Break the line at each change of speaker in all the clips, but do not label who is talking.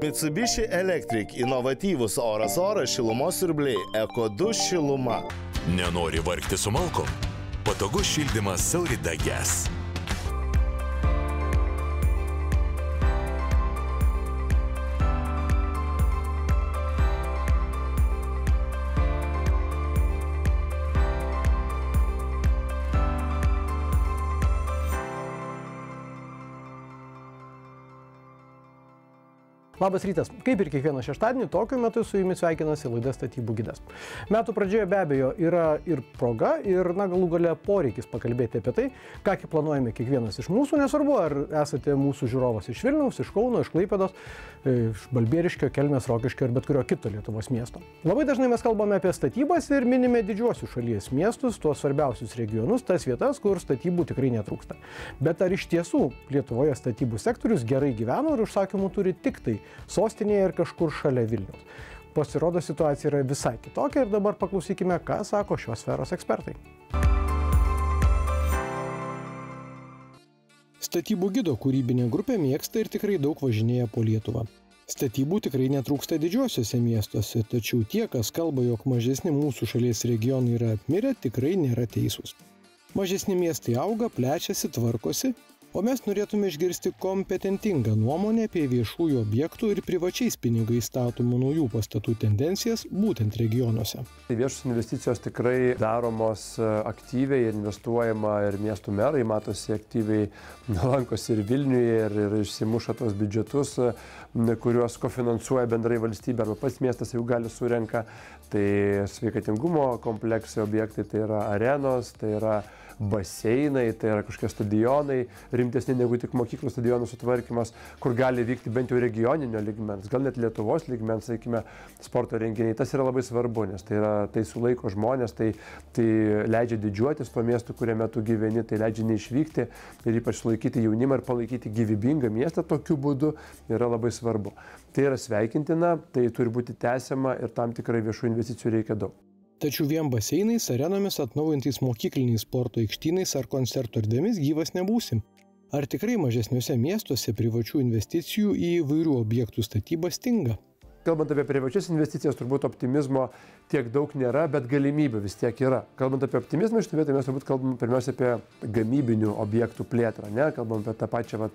Mitsubishi Electric inovatyvus oras šilumos siurbliai EcoDush šiluma.
Nenori vargti su malkom? Patogus šildymas Saurida Gas.
Labas rytas. Kaip ir kiekvieną šeštadienį, tokiu metu su jumis sveikinasi laida Statybų gidas. Metų pradžioje be abejo yra ir proga, ir galų gale poreikis pakalbėti apie tai, ką planuojame kiekvienas iš mūsų, nesvarbu, ar esate mūsų žiūrovas iš Vilniaus, iš Kauno, iš Klaipėdos, iš Balbieriškio, Kelmės, Rokiškio ir bet kurio kito Lietuvos miesto. Labai dažnai mes kalbame apie statybas ir minime didžiuosius šalies miestus, tuos svarbiausius regionus, tas vietas, kur statybų tikrai netrūksta. Bet ar iš tiesų Lietuvoje statybų sektorius gerai gyvena ir užsakymų turi tik tai sostinėje ir kažkur šalia Vilniaus? Pasirodo, situacija yra visai kitokia ir dabar paklausykime, ką sako šios sferos ekspertai. Statybų gido kūrybinė grupė mėgsta ir tikrai daug važinėja po Lietuvą. Statybų tikrai netrūksta didžiuosiuose miestuose, tačiau tie, kas kalba, jog mažesni mūsų šalies regionai yra apmirę, tikrai nėra teisūs. Mažesni miestai auga, plečiasi, tvarkosi, o mes norėtume išgirsti kompetentingą nuomonę apie viešųjų objektų ir privačiais pinigais statomų naujų pastatų tendencijas būtent regionuose.
Viešos investicijos tikrai daromos aktyviai, investuojama ir miestų merai, matosi aktyviai lankosi ir Vilniuje ir išsimuša tos biudžetus, kuriuos kofinansuoja bendrai valstybė arba pats miestas jau gali surenka. Tai sveikatingumo kompleksai objektai, tai yra arenos, tai yra baseinai, tai yra kažkokie stadionai, rimtesni negu tik mokyklų stadionų sutvarkymas, kur gali vykti bent jau regioninio lygmens, gal net Lietuvos lygmens, sakykime, sporto renginiai. Tas yra labai svarbu, nes tai sulaiko žmonės, tai leidžia didžiuotis tuo miestu, kuriame tu gyveni, tai leidžia neišvykti ir ypač sulaikyti jaunimą ir palaikyti gyvybingą miestą tokiu būdu yra labai svarbu. Tai yra sveikintina, tai turi būti tęsiama ir tam tikrai viešų investicijų reikia daug.
Tačiau vien baseinais, arenomis, atnaujintais mokykliniais sporto aikštynais ar koncertų erdvėmis gyvas nebūsim. Ar tikrai mažesniuose miestuose privačių investicijų į įvairių objektų statybą stinga?
Kalbant apie privačias investicijas, turbūt optimizmo tiek daug nėra, bet galimybių vis tiek yra. Kalbant apie optimizmą, šitą vietą mes turbūt kalbam pirmiausia apie gamybinių objektų plėtrą, ne? Kalbam apie tą pačią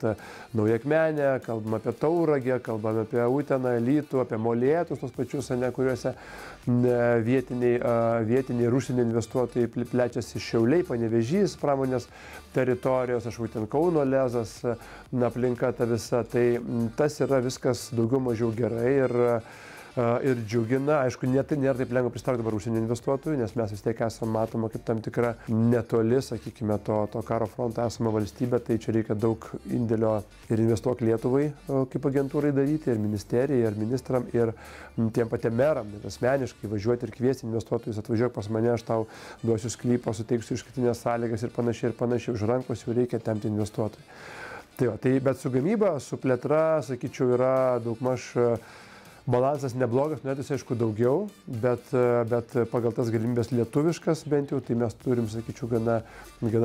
Naujakmenę, kalbam apie Tauragę, kalbam apie Uteną, Alytų, apie Molėtus, tos pačius, kuriuose vietiniai ir užsienio investuotojai plečiasi Šiauliai, Panevėžys, pramonės teritorijos, aš ten Kauno Lezas, aplinka ta visa, tai tas yra viskas daugiau mažiau gerai ir džiugina. Aišku, tai nėra taip lengva pritraukti dabar užsienio investuotojų, nes mes vis tiek esame matoma kaip tam tikra netoli, sakykime, to karo fronto esama valstybė, tai čia reikia daug indėlio ir investuok Lietuvai kaip agentūrai daryti, ir ministerijai, ir ministram, ir tiem patiem meram, ir asmeniškai važiuoti ir kviesti investuotojus, atvažiuok pas mane, aš tau duosiu sklypą, suteiksiu išskirtinės sąlygas ir panašiai, už rankos jau reikia tempti investuotojų. Bet su gamyba, su plėtra, sakyčiau, yra daugmaž balansas neblogas, norėtųsi aišku daugiau, bet pagal tas galimybės lietuviškas bent jau, tai mes turim, sakyčiau, gana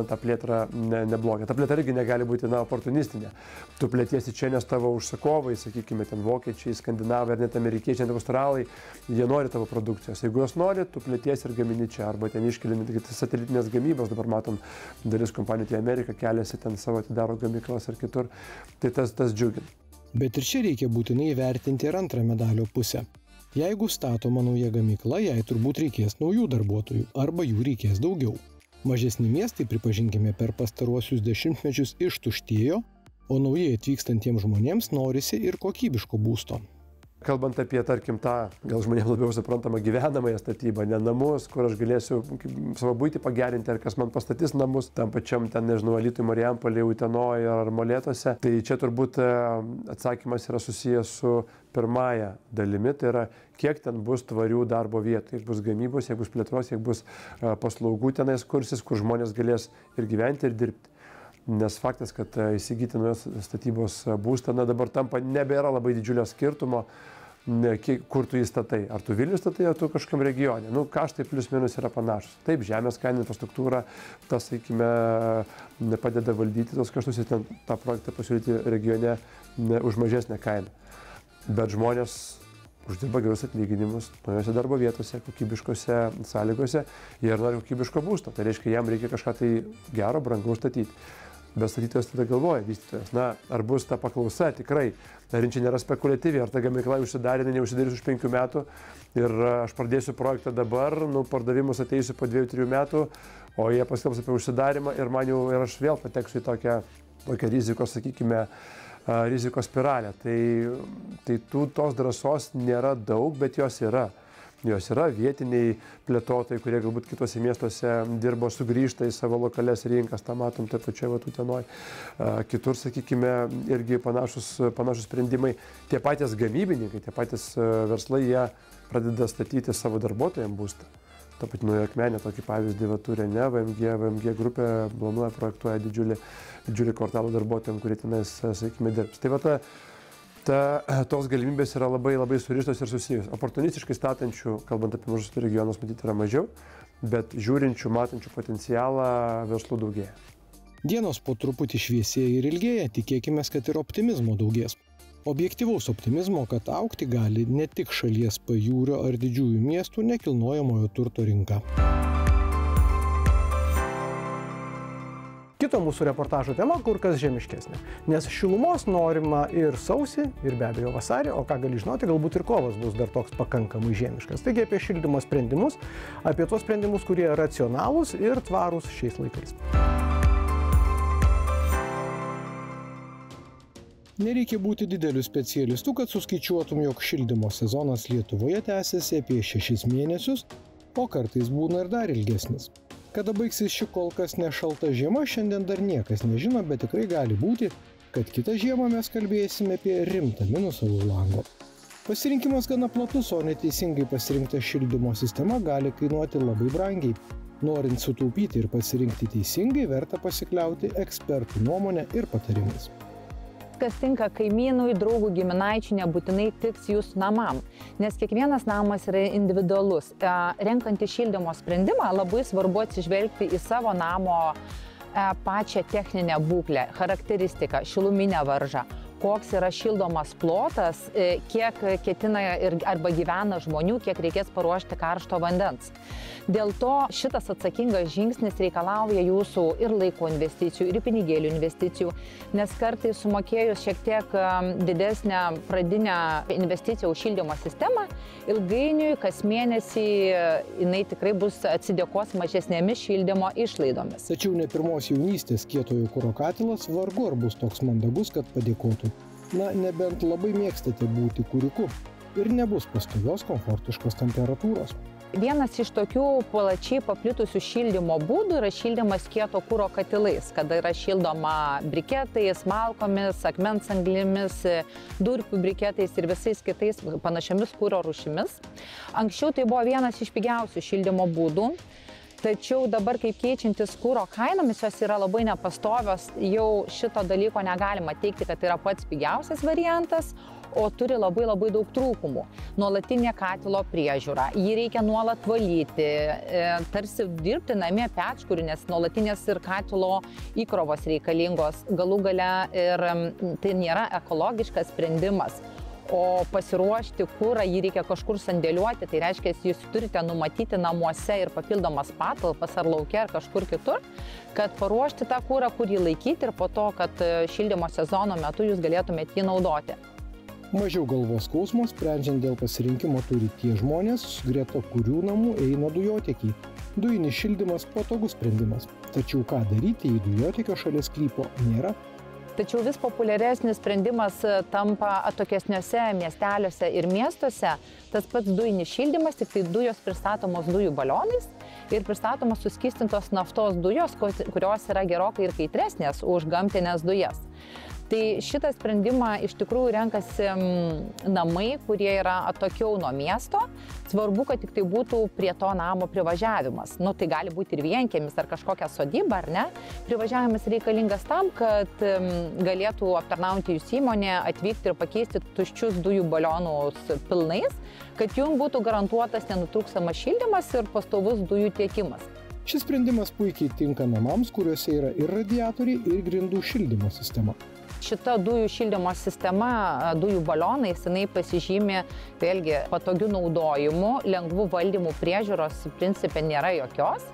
tą plėtrą neblogą. Ta plėtra irgi negali būti oportunistinė. Tu plėtiesi čia, nes tavo užsakovai, sakykime, ten vokiečiai, skandinavai ar net amerikiečiai, net australai, jie nori tavo produkcijos. Jeigu jos nori, tu plėtiesi ir gamini čia, arba ten iškeli satelitinės gamybos, dabar matom, dalis kompanijų į Ameriką keliasi, ten savo atidaro gamyklas ar kitur, tai tas džiugina.
Bet ir čia reikia būtinai įvertinti ir antrą medalio pusę. Jeigu statoma nauja gamykla, jai turbūt reikės naujų darbuotojų, arba jų reikės daugiau. Mažesni miestai, pripažinkime, per pastaruosius dešimtmečius ištuštėjo, o naujai atvykstantiems žmonėms norisi ir kokybiško būsto.
Kalbant apie, tarkim, tą, gal žmonėms labiau suprantamą gyvenamąją statybą, ne namus, kur aš galėsiu savo buitį pagerinti, ar kas man pastatys namus, tam pačiam, ten, nežinau, Alytui, Marijampolėje, Utenoje ar Molėtuose. Tai čia turbūt atsakymas yra susijęs su pirmąja dalimi, tai yra, kiek ten bus tvarių darbo vietų, kiek bus gamybos, kiek bus plėtros, kiek bus paslaugų tenais kursis, kur žmonės galės ir gyventi, ir dirbti. Nes faktas, kad įsigyti naujos statybos būstą, dabar tampa nebėra labai didžiulio skirtumo, kur tu įstatai. Ar tu Vilnius statai, ar tu kažkam regione. Kaštai plius minus yra panašus. Taip, žemės kaina, infrastruktūra, tas, sakykime, padeda valdyti tos kaštus ir tą projektą pasiūlyti regione už mažesnę kainą. bet žmonės uždirba gerus atlyginimus naujose darbo vietose, kokybiškose sąlygose ir nori kokybiško būsto. Tai reiškia, jam reikia kažką tai gero, brangaus statyti. Bet statytojas tada galvoja, vystytojas, ar bus ta paklausa tikrai, ar čia nėra spekuliatyvi, ar ta gamykla užsidarė, neužsidarys už 5 metų ir aš pradėsiu projektą dabar, pardavimus ateisiu po 2-3 metų, o jie paskelbs apie užsidarimą ir man jau ir aš vėl pateksiu į tokią rizikos, sakykime, rizikos spiralę. Tai tos drąsos nėra daug, bet jos yra. Jos yra vietiniai plėtotojai, kurie galbūt kitose miestuose dirbo, sugrįžta į savo lokalias rinkas, tą matom taip pačioje Utenoj. Kitur, sakykime, irgi panašus sprendimai. Tie patys gamybininkai, tie patys verslai, jie pradeda statyti savo darbuotojams būstą. Ta pati Naujoji Akmenė tokį pavyzdį turi, ne, VMG grupė planuoja, projektuoja didžiulį kvartalą darbuotojams, kurie tenais, sakykime, dirbs. Tai tos galimybės yra labai surištos ir susijus. Oportunistiškai statančių, kalbant apie mažus regionus, matyti yra mažiau, bet žiūrinčių, matančių potencialą verslų daugėja.
Dienos po truputį šviesėja ir ilgėja, tikėkime, kad ir optimizmo daugės. Objektyvaus optimizmo, kad augti gali ne tik šalies pajūrio ar didžiųjų miestų nekilnojamojo turto rinka. Kito mūsų reportažo tema kur kas žemiškesnė, nes šilumos norima ir sausį, ir be abejo vasarį, o ką gali žinoti, galbūt ir kovas bus dar toks pakankamai žemiškas. Taigi apie šildymo sprendimus, apie tuos sprendimus, kurie racionalūs ir tvarūs šiais laikais. Nereikia būti dideliu specialistu, kad suskaičiuotum, jog šildymo sezonas Lietuvoje tęsiasi apie 6 mėnesius, o kartais būna ir dar ilgesnis. Kada baigsis ši kol kas nešalta žiema, šiandien dar niekas nežino, bet tikrai gali būti, kad kitą žiemą mes kalbėsime apie rimtą minusą už lango. Pasirinkimas gana platus, o neteisingai pasirinkta šildymo sistema gali kainuoti labai brangiai. Norint sutaupyti ir pasirinkti teisingai, verta pasikliauti ekspertų nuomonę ir patarimais.
Kas tinka kaimynui, draugų, giminaičių, nebūtinai tiks jūsų namam, nes kiekvienas namas yra individualus. Renkant šildymo sprendimą labai svarbu atsižvelgti į savo namo pačią techninę būklę, charakteristiką, šiluminę varžą, koks yra šildomas plotas, kiek ketina arba gyvena žmonių, kiek reikės paruošti karšto vandens. Dėl to šitas atsakingas žingsnis reikalauja jūsų ir laiko investicijų, ir pinigėlių investicijų, nes kartais sumokėjus šiek tiek didesnę pradinę investiciją už šildymo sistemą, ilgainiui kas mėnesį jinai tikrai bus atsidėkos mažesnėmis šildymo išlaidomis.
Tačiau ne pirmos jaunystės kietojo kuro katilas vargu ar bus toks mandagus, kad padėkotų. Na, nebent labai mėgstate būti kūriku ir nebus pastovios komfortiškos temperatūros.
Vienas iš tokių plačiai paplitusių šildymo būdų yra šildymas kieto kuro katilais, kada yra šildoma briketais, malkomis, akmens anglimis, durpių briketais ir visais kitais panašiamis kuro rūšimis. Anksčiau tai buvo vienas iš pigiausių šildymo būdų. Tačiau dabar, kaip keičiantis kuro kainomis, jos yra labai nepastovios, jau šito dalyko negalima teikti, kad yra pats pigiausias variantas, o turi labai daug trūkumų. Nuolatinė katilo priežiūra, jį reikia nuolat valyti, tarsi dirbti namie pečkuriu, nes nuolatinės ir katilo įkrovos reikalingos, galų gale ir tai nėra ekologiškas sprendimas. O pasiruošti kurą jį reikia kažkur sandėliuoti, tai reiškia, jūs turite numatyti namuose ir papildomas patalpas ar lauke ar kažkur kitur, kad paruošti tą kurą, kur jį laikyti ir po to, kad šildymo sezono metu jūs galėtumėte jį naudoti.
Mažiau galvos skausmo sprendžiant dėl pasirinkimo turi tie žmonės, greta kurių namų eina dujotiekiai. Dujinis šildymas patogus sprendimas. Tačiau ką daryti, jei dujotiekio šalia sklypo nėra?
Tačiau vis populiaresnis sprendimas tampa atokesniuose miesteliuose ir miestuose. Tas pats dujinis šildymas, tik tai dujos pristatomos dujų balionais ir pristatomos suskystintos naftos dujos, kurios yra gerokai ir kaitresnės už gamtinės dujas. Tai šitą sprendimą iš tikrųjų renkasi namai, kurie yra atokiau nuo miesto. Svarbu, kad tik tai būtų prie to namo privažiavimas. Tai gali būti ir vienkiemis ar kažkokia sodyba, ar ne. Privažiavimas reikalingas tam, kad galėtų aptarnauti jūs įmonė, atvykti ir pakeisti tuščius dujų balionus pilnais, kad jums būtų garantuotas nenutrūkstamas šildymas ir pastovus dujų tiekimas.
Šis sprendimas puikiai tinka namams, kuriuose yra ir radiatoriai, ir grindų šildymo sistema.
Šita dujų šildymo sistema, dujų balionais, jinai pasižymi vėlgi patogiu naudojimu, lengvų valdymų, priežiūros principe nėra jokios.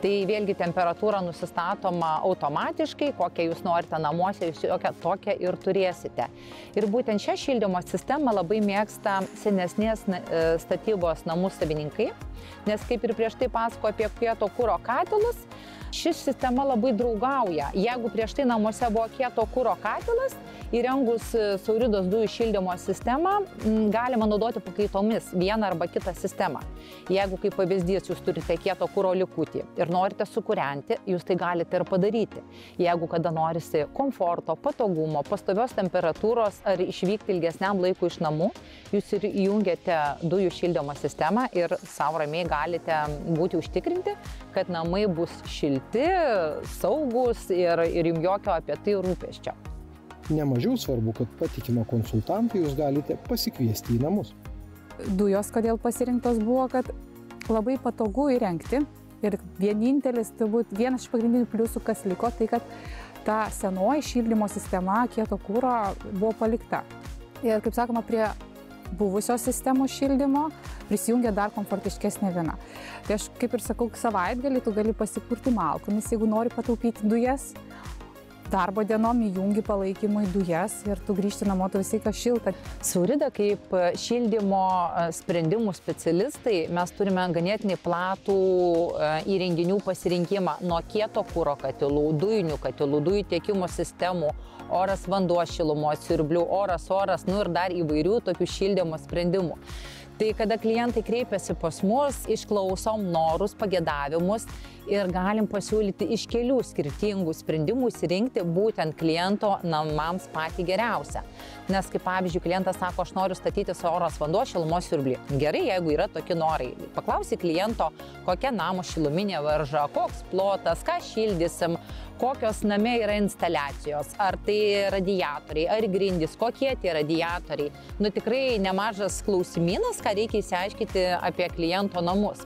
Tai vėlgi temperatūra nusistatoma automatiškai, kokią jūs norite namuose, jūs tokią ir turėsite. Ir būtent šią šildymo sistemą labai mėgsta senesnės statybos namų savininkai, nes kaip ir prieš tai pasako apie kieto kuro katilus, ši sistema labai draugauja. Jeigu prieš tai namuose buvo kieto kuro katilas, įrengus Sauridos dujų šildymo sistemą galima naudoti pakaitomis vieną arba kitą sistemą. Jeigu, kaip pavyzdys, jūs turite kieto kuro likutį ir norite sukūrenti, jūs tai galite ir padaryti. Jeigu kada norisi komforto, patogumo, pastovios temperatūros ar išvykti ilgesniam laikui iš namų, jūs ir įjungiate dujų šildymo sistemą ir savo ramiai galite būti užtikrinti, kad namai bus šilti, saugus ir jums jokio apie tai rūpesčio.
Nemažiau svarbu, kad patikimą konsultantą jūs galite pasikviesti į namus.
Dujos, kodėl pasirinktos buvo, kad labai patogu įrengti ir vienintelis, turbūt vienas iš pagrindinių pliusų, kas liko, tai kad ta senoji šildymo sistema kieto kuro buvo palikta. Ir kaip sakoma, prie buvusios sistemos šildymo prisijungia dar komfortiškesnė viena. Tai aš kaip ir sakau, savaitgalį tu gali pasikurti malkomis, jeigu nori pataupyti dujas. Darbo dienom įjungi palaikymui dujas ir tu grįžti namo, tu visai kas šilta.
Saurida kaip šildymo sprendimų specialistai mes turime ganėtinai platų įrenginių pasirinkimą nuo kieto kuro katilų, dujinių katilų, dujų tiekimo sistemų, oras vanduo šilumos siurblių, oras, ir dar įvairių tokių šildymo sprendimų. Tai kada klientai kreipiasi pas mus, išklausom norus, pagėdavimus ir galim pasiūlyti iš kelių skirtingų sprendimų įsirinkti būtent kliento namams patį geriausią. Nes kaip pavyzdžiui, klientas sako, aš noriu statyti su oras vanduo šilumos siurblį. Gerai, jeigu yra tokie norai. Paklausi kliento, kokia namo šiluminė varža, koks plotas, ką šildysim, kokios name yra instaliacijos, ar tai radiatoriai, ar grindys, kokie tie radiatoriai. Tikrai nemažas klausimynas, ką reikia įsiaiškinti apie kliento namus.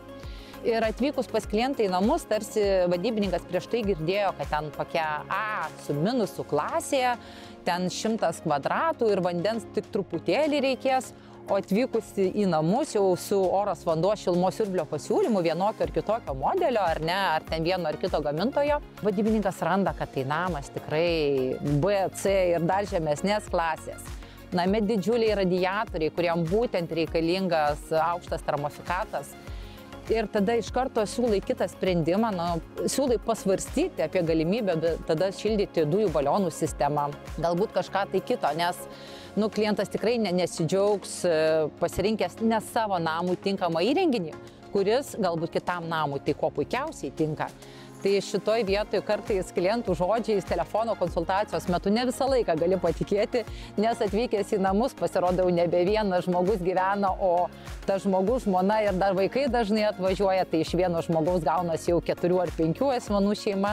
Ir atvykus pas klientą į namus, tarsi vadybininkas prieš tai girdėjo, kad ten kokia A su minusu klasėje, ten 100 kvadratų ir vandens tik truputėlį reikės, o atvykus į namus jau su oras vanduo šilumos siurblio pasiūlymu vienokio ar kitokio modelio, ar ne, ar ten vieno ar kito gamintojo, vadybininkas randa, kad tai namas tikrai B, C ir dar žemesnės klasės. Name didžiuliai radiatoriai, kuriem būtent reikalingas aukštas termofikatas. Ir tada iš karto siūlai kitą sprendimą, siūlai pasvarstyti apie galimybę tada šildyti dujų balionų sistemą, galbūt kažką tai kito, nes klientas tikrai nesidžiaugs pasirinkęs ne savo namų tinkamą įrenginį, kuris galbūt kitam namui tai ko puikiausiai tinka. Tai šitoj vietoj kartais klientų žodžiais telefono konsultacijos metu ne visą laiką gali patikėti, nes atvykęs į namus pasirodo jau nebe vienas žmogus gyvena, o tas žmogus, žmona ir dar vaikai dažnai atvažiuoja, tai iš vieno žmogaus gaunasi jau 4 ar 5 asmenų šeima.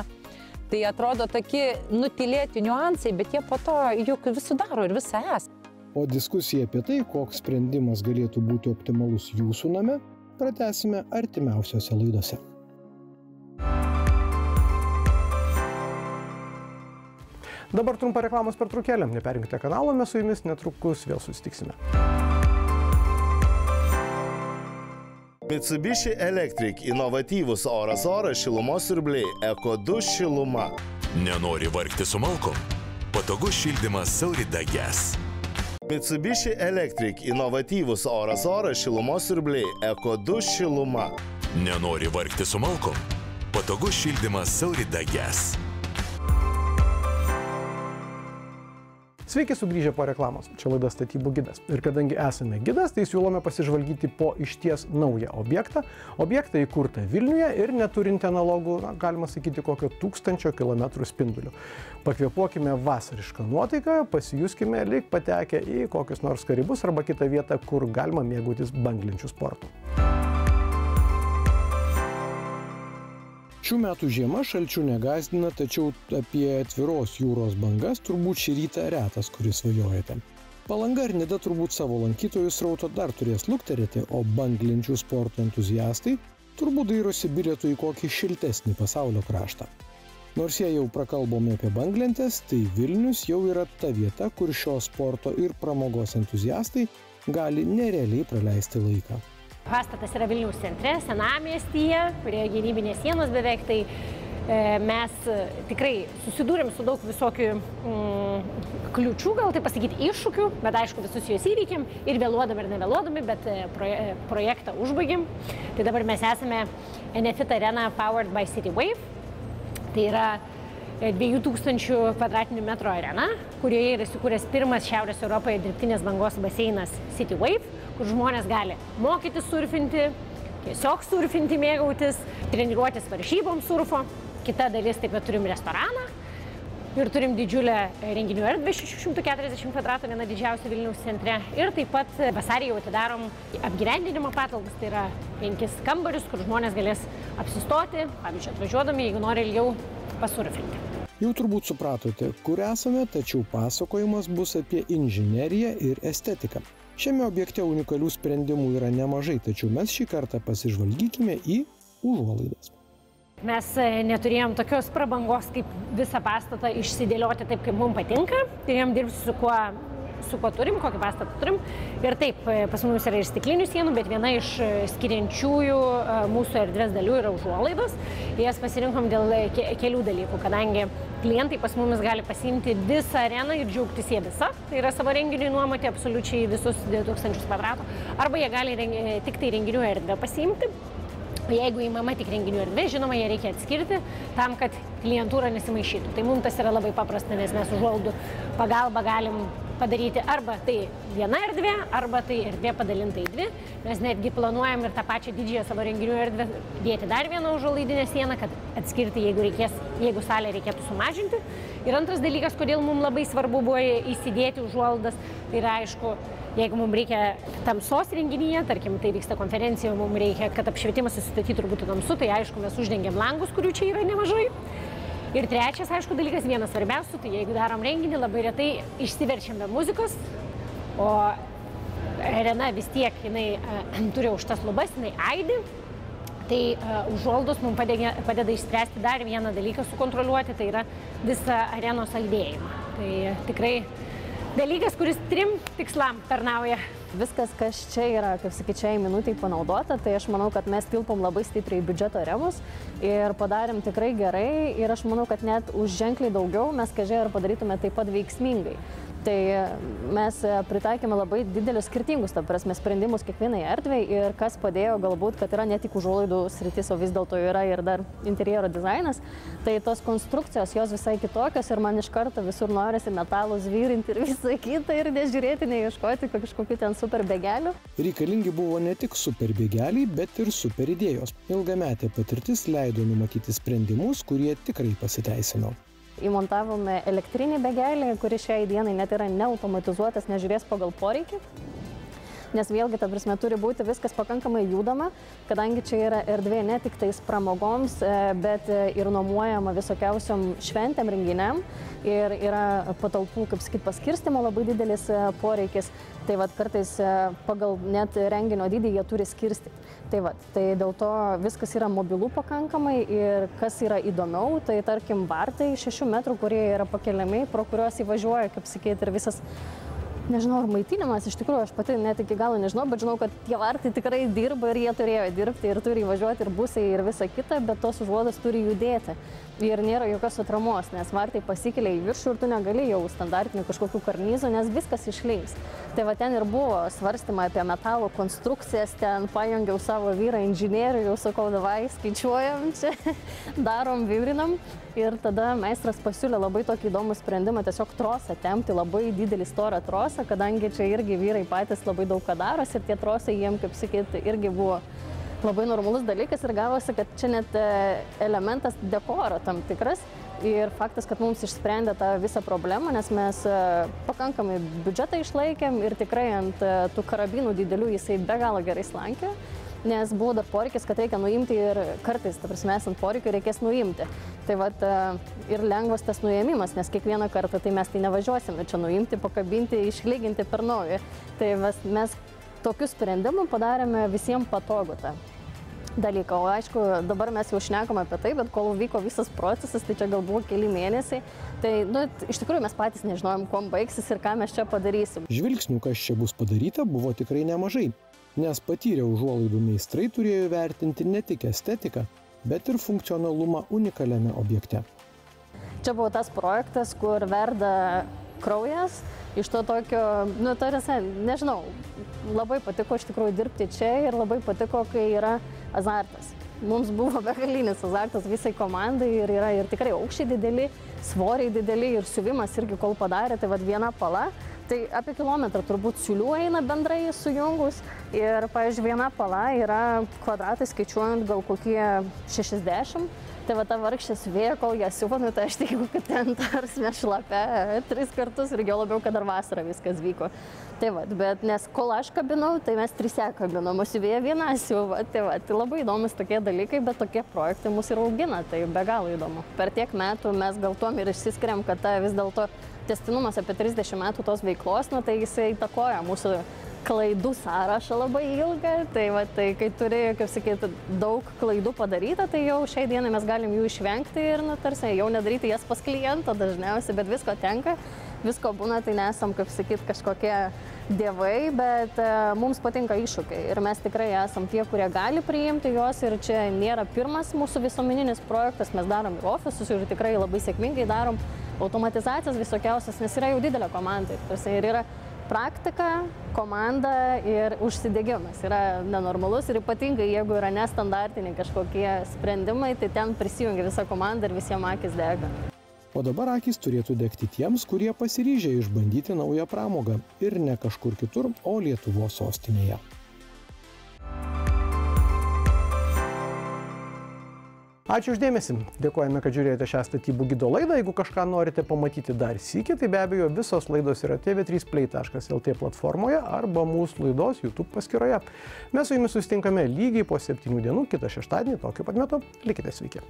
Tai atrodo tokie nutylėti niuansai, bet jie po to juk vis sudaro ir visą esmę.
O diskusiją apie tai, koks sprendimas galėtų būti optimalus jūsų name, pratęsime artimiausiose laidose. Dabar trumpa reklamos pertraukėlė. Neperjungite kanalo, mes su jumis netrukus vėl susitiksime.
Mitsubishi Electric inovatyvus oras šilumos siurbliai EcoDush šiluma.
Nenori vargti su malkom? Patogus šildymas Saurida Gas.
Mitsubishi Electric inovatyvus oras šilumos siurbliai EcoDush šiluma.
Nenori vargti su malkom? Patogus šildymas Saurida Gas.
Sveiki sugrįžę po reklamos, čia laida Statybų gidas. Ir kadangi esame gidas, tai siūlome pasižvalgyti po išties naują objektą. Objektą įkurtą Vilniuje ir neturinti analogų, galima sakyti, kokio 1000 kilometrų spindulių. Pakvėpuokime vasarišką nuotaiką, pasijuskime lyg patekę į kokius nors Karibus arba kitą vietą, kur galima mėgautis banglenčių sportu. Šių metų žiema šalčių negąsdina, tačiau apie atviros jūros bangas turbūt šį rytą retas, kuris svajojate. Palanga ir Nida turbūt savo lankytojų srauto dar turės lukterėti, o banglenčių sporto entuziastai turbūt dairosi bilietų į kokį šiltesnį pasaulio kraštą. Nors jei jau prakalbome apie banglentės, tai Vilnius jau yra ta vieta, kur šio sporto ir pramogos entuziastai gali nerealiai praleisti laiką.
Pastatas yra Vilniaus centre, senamiestyje, prie gynybinės sienos beveik, tai mes tikrai susidūrėm su daug visokių kliučių, gal tai pasakyti, iššūkių, bet aišku, visus juos įveikėm ir vėluodami ir nevėluodami, bet projektą užbaigėm. Tai dabar mes esame Enefit Arena Powered by CityWave. Tai yra 2000 kvadratinių metrų arena, kurioje yra įsikūręs pirmas Šiaurės Europoje dirbtinės bangos baseinas CityWave, kur žmonės gali mokytis surfinti, tiesiog surfinti, mėgautis, treniruotis varžyboms surfo. Kita dalis taip pat turim restoraną ir turim didžiulę renginių erdvę 640 kvadratų, viena didžiausia Vilniaus centre. Ir taip pat vasarį jau atidarom apgyvendinimo patalpas, tai yra 5 kambarius, kur žmonės galės apsistoti, pavyzdžiui, atvažiuodami, jeigu nori ilgiau pasurfinti.
Jau turbūt supratote, kur esame, tačiau pasakojimas bus apie inžineriją ir estetiką. Šiame objekte unikalių sprendimų yra nemažai, tačiau mes šį kartą pasižvalgykime į užuolaidas.
Mes neturėjom tokios prabangos, kaip visą pastatą išsidėlioti taip, kaip mums patinka. Turėjom dirbti su kuo turim, kokį pastatą turim. Ir taip, pas mus yra ir stiklinių sienų, bet viena iš skiriančiųjų mūsų erdvės dalių yra užuolaidos. Jas pasirinkom dėl kelių dalykų, kadangi klientai pas mumis gali pasiimti visą areną ir džiaugtis jie visą. Tai yra savo renginiui nuomoti absoliučiai visus 2000 kvadratų. Arba jie gali tik tai renginių erdvę pasiimti. Jeigu įmama tik renginių erdvė, žinoma, ją reikia atskirti tam, kad klientūra nesimaišytų. Tai mums tas yra labai paprasta, nes mes užuolaidų pagalba galim padaryti arba tai viena erdvė, arba tai erdvė padalinta į dvi. Mes netgi planuojam ir tą pačią didžiąją savo renginių erdvę dėti dar vieną užuolaidinę sieną, kad atskirti, jeigu salę reikėtų sumažinti. Ir antras dalykas, kodėl mums labai svarbu buvo įsidėti užuolaidas, tai yra aišku, jeigu mums reikia tamsos renginyje, tarkim, tai vyksta konferencija, mums reikia, kad apšvietimas susistatytų ir būtų tamsu, tai aišku, mes uždengiam langus, kurių čia yra nemažai. Ir trečias, aišku, dalykas, vienas svarbiausių, tai jeigu darom renginį, labai retai išsiverčiam be muzikos, o arena vis tiek, jinai turi aukštas lubas, jinai aidi, tai užuolaidos mums padeda išspręsti dar vieną dalyką sukontroliuoti, tai yra visą arenos aidėjimą. Tai tikrai dalykas, kuris 3 tikslam tarnauja.
Viskas, kas čia yra, kaip sakyt, šiai minutiai panaudota, tai aš manau, kad mes tilpom labai stipriai į biudžeto rėmus ir padarėm tikrai gerai ir aš manau, kad net už ženkliai daugiau mes kažkai ir padarytume taip pat veiksmingai. Tai mes pritaikėme labai didelius skirtingus, ta prasme, sprendimus kiekvienai erdvei ir kas padėjo galbūt, kad yra ne tik užuolaidų sritis, o vis dėlto yra ir dar interjero dizainas, tai tos konstrukcijos jos visai kitokios ir man iš karto visur norisi metalus vyrinti ir visą kitą ir nežiūrėti, neieškoti kažkokių ten super bėgelių.
Reikalingi buvo ne tik super bėgeliai, bet ir super idėjos. Ilgametė patirtis leido numatyti sprendimus, kurie tikrai pasiteisino.
Įmontavome elektrinį bėgelį, kuris šiai dienai net yra neautomatizuotas, nežiūrės pagal poreikį. Nes vėlgi, ta prasme, turi būti viskas pakankamai judama, kadangi čia yra erdvė ne tik tais pramogoms, bet ir nuomojama visokiausiom šventėm, renginiam ir yra patalpų, kaip sakyt, paskirstimo labai didelis poreikis. Tai vat kartais pagal net renginio dydį jie turi skirstyti. Tai dėl to viskas yra mobilų pakankamai ir kas yra įdomiau, tai tarkim vartai 6 metrų, kurie yra pakeliami, pro kuriuos įvažiuoja, kaip sakyt, ir visas, nežinau, ar maitinimas, iš tikrųjų, aš pati net iki galo nežinau, bet žinau, kad tie vartai tikrai dirba ir jie turėjo dirbti ir turi įvažiuoti ir busai ir visa kita, bet tos užuolaidos turi judėti. Ir nėra jokios atramos, nes vartai pasikelia į viršų ir tu negali jau standartinių kažkokių karnizų, nes viskas išlinks. Tai va ten ir buvo svarstymai apie metalo konstrukcijas, ten pajungiau savo vyrą inžinierių, jau sakau, davai, skaičiuojam čia, darom, vibrinam. Ir tada meistras pasiūlė labai tokį įdomų sprendimą, tiesiog trosą tempti, labai didelį storą trosą, kadangi čia irgi vyrai patys labai daug ką daros ir tie trosai jiem, kaip sakyti, irgi buvo labai normalus dalykas ir gavosi, kad čia net elementas dekoro tam tikras. Ir faktas, kad mums išsprendė tą visą problemą, nes mes pakankamai biudžetą išlaikėm ir tikrai ant tų karabinų didelių jisai be galo gerai slankė. Nes buvo dar poreikis, kad reikia nuimti ir kartais, ta prasme, esant poreikiu, reikės nuimti. Tai vat ir lengvas tas nuėmimas, nes kiekvieną kartą tai mes tai nevažiuosime čia nuimti, pakabinti, išlyginti per naują. Tai mes tokių sprendimų padarėme visiems patogu tą. dalyką. O aišku, dabar mes jau šnekam apie tai, bet kol vyko visas procesas, tai čia gal buvo keli mėnesiai, tai iš tikrųjų mes patys nežinojom, kuom baigsis ir ką mes čia padarysim.
Žvilgsnių, kas čia bus padaryta, buvo tikrai nemažai, nes patyrę užuolaidų meistrai turėjo vertinti ne tik estetiką, bet ir funkcionalumą unikaliame objekte.
Čia buvo tas projektas, kur verda kraujas, iš to tokio, tarsi, nežinau, labai patiko iš tikrųjų dirbti čia ir labai patiko, kai yra azartas. Mums buvo begalinis azartas visai komandai ir yra ir tikrai aukščiai dideli, svoriai dideli ir siuvimas irgi kol padarė, tai viena pala, tai apie kilometrą turbūt siūlių eina bendrai sujungus ir, pavyzdžiui, viena pala yra kvadratai skaičiuojant gal kokie 60. Tai ta vargšė siuvėja, kol ją siuvo, tai aš tikiu, kad ten tarsime šlapę 3 kartus ir jau labiau, kad dar vasarą viskas vyko. Tai bet nes kol aš kabinau, tai mes 3 kabinom, o siuvėja viena siuvo. Tai labai įdomus tokie dalykai, bet tokie projektai mus ir augina, tai be galo įdomu. Per tiek metų mes gal tuom ir išsiskiriam, kad vis dėlto tęstinumas apie 30 metų tos veiklos, tai jisai įtakoja mūsų klaidų sąrašą labai ilgą, tai kai turi, kaip sakyti, daug klaidų padaryta, tai jau šiai dienai mes galim jų išvengti ir, tarsi, jau nedaryti jas pas klientą dažniausiai, bet visko tenka, visko būna, tai nesam, kaip sakyti, kažkokie dievai, bet mums patinka iššūkiai ir mes tikrai esam tie, kurie gali priimti juos ir čia nėra pirmas mūsų visuomeninis projektas, mes darom ir ofisus ir tikrai labai sėkmingai darom automatizacijas visokiausias, nes yra jau didelė komanda ir yra praktika, komanda ir užsidegimas yra nenormalus ir ypatingai, jeigu yra nestandartiniai kažkokie sprendimai, tai ten prisijungia visa komanda ir visiems akis dega.
O dabar akis turėtų degti tiems, kurie pasiryžę išbandyti naują pramogą ir ne kažkur kitur, o Lietuvos sostinėje. Ačiū uždėmesi. Dėkojame, kad žiūrėjote šią statybų gido laidą. Jeigu kažką norite pamatyti dar sykį, tai be abejo visos laidos yra tv3play.lt platformoje arba mūsų laidos YouTube paskyroje. Mes su jumis susitinkame lygiai po 7 dienų, kitą šeštadienį, tokiu pat metu. Likite sveiki.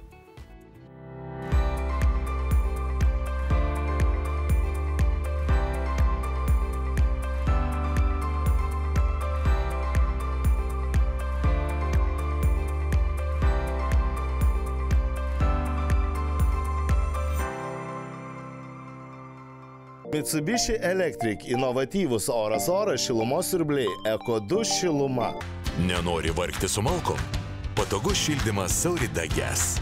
Mitsubishi Electric inovatyvūs oras šilumos siurbliai Eco2 šiluma.
Nenori vargti su malkom? Patogus šildymas Saurida Gas.